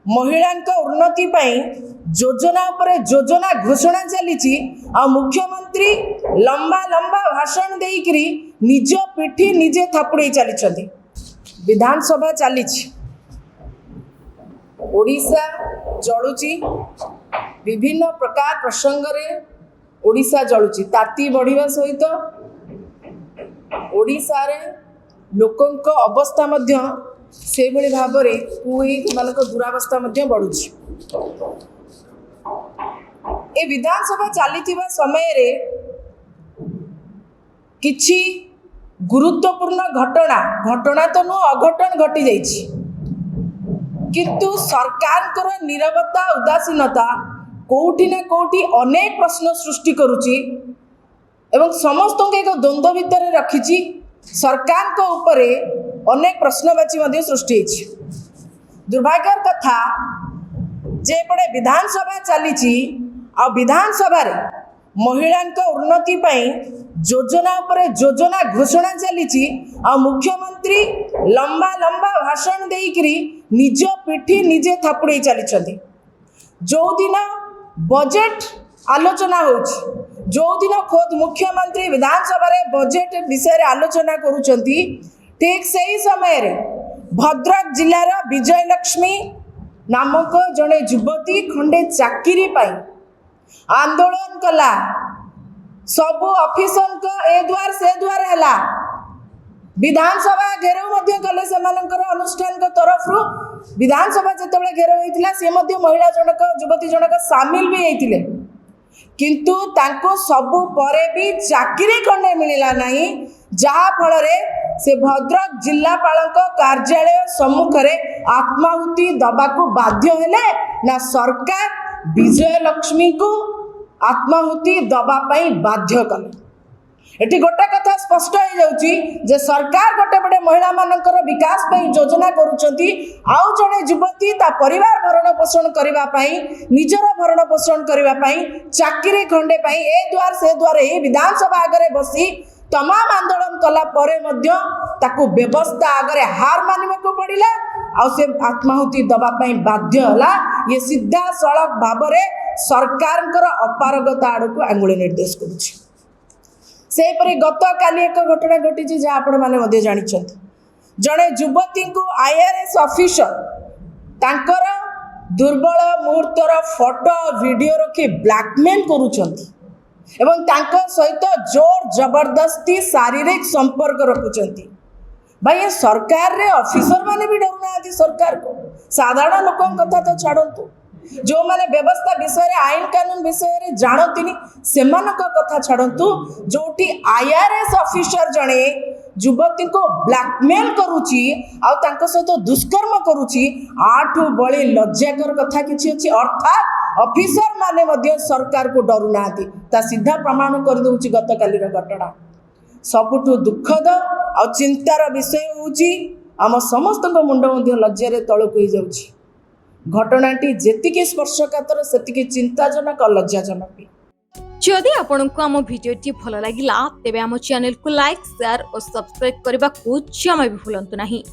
महिलांक उन्नति पाई योजना पर योजना घोषणा चली आ मुख्यमंत्री लंबा लंबा भाषण देकरी निज पिठी निजे थापुड़े चली विधानसभा चली ओडिशा जलुची विभिन्न प्रकार प्रसंग रे ओडिशा जलुची ताती बढ़िया सहित ओडिशा रे लोकंक अवस्था मध्य से भली भाव मान दुरावस्था बढ़ुची ए विधानसभा चली समय रे किछि गुरुत्वपूर्ण घटना घटना तो नु अघटन घटी जाइछि किंतु सरकार नीरवता उदासीनता कोठी ना कोठी अनेक प्रश्न सृष्टि करुची एवं समस्त एक द्वंद्व भितर रखी सरकार को ऊपर अनेक प्रश्नवाची सृष्टि दुर्भाग्य कथा जे पड़े विधानसभा चली आ विधानसभा रे महिलांक उन्नति पाई योजना पर योजना घोषणा चली आ मुख्यमंत्री लंबा लंबा भाषण देकरी निज पिठी निजे थापुड़े चली जो दिन बजेट आलोचना होची जो दिन खुद मुख्यमंत्री विधानसभा रे बजेट विषय आलोचना करुचंती ठीक सही समय रे भद्रक जिलार विजयलक्ष्मी नामक जड़े युवती खंडे चाकरी पाई आंदोलन कला सबु ऑफिसर को ए द्वार से द्वार हैला विधानसभा घेराव मध्य कले सेमानकर अनुष्ठान को तरफ रु विधानसभा जितेबाला घेराव होइतिला से मध्य महिला जनक युवती जनक सामिल भी होइतिले किंतु तांको सबु परे भी चाकरी खंडे मिलिला नहीं जहा फल रे से भद्रक जिलापाल कार्यालय सम्मुख रे आत्माहुति दबाकू बाध्य हेले ना सरकार विजयलक्ष्मी को आत्माहुति दबा पाई बाध्य कले एटी गोटे कथा स्पष्ट हो जाउची जे सरकार गोटे बड़े महिला मानकर विकास पाई योजना करूचंती आउ जड़े युवती ता परिवार भरण पोषण करबा पाई निजर भरण पोषण करबा पाई चाकरी खंडे पाई ए द्वार से द्वार ए विधानसभा आगरे बसी तमाम आंदोलन कला परे मध्य ताकू व्यवस्था आगरे हार मानिबाकू पड़िला आ से आत्माहुति दबा पाई बाध्य हला ये सीधा सड़क भाव रे सरकारकर अपारगता आड़कू आंगुली निर्देश करुछि सेपरी गत काली एक घटना घटी जहाँ आपण मैंने जानी जड़े युवती को आईआरएस ऑफिसर तांकर दुर्बल मुहूर्तर फोटो वीडियो रखी ब्लैकमेल करुछंती एवं तांको सहित जोर जबरदस्ती शारीरिक संपर्क रखुचंती भाई ये सरकार रे ऑफिसर माने भी डरुना सरकार को साधारण लोक कथा तो छाड़तु जो माने व्यवस्था विषय आईन कानून विषय जानती से कथा छाड़तु जोटी आईआरएस ऑफिसर जड़े युवती को ब्लैकमेल करुची सहित दुष्कर्म करुची आठू बड़ी लज्जाकर कथा किसी अच्छी अर्थात ऑफिसर माने मध्य सरकार को डरू ना सीधा प्रमाण कर दउची गत कालीर घटना सबुठु दुखद आ चिंतार विषय होउची आम समस्त मुंड मध्य लज्जार तलक हो जाउची घटनाटी जेतिकी स्पर्शकातर सेतिकी चिंताजनक और लज्जाजनक भी जदि आपंक आम भिडी भल लगा तेब आम चैनल को लाइक शेयर और सब्सक्राइब करने को जमा भी भूलु नहीं।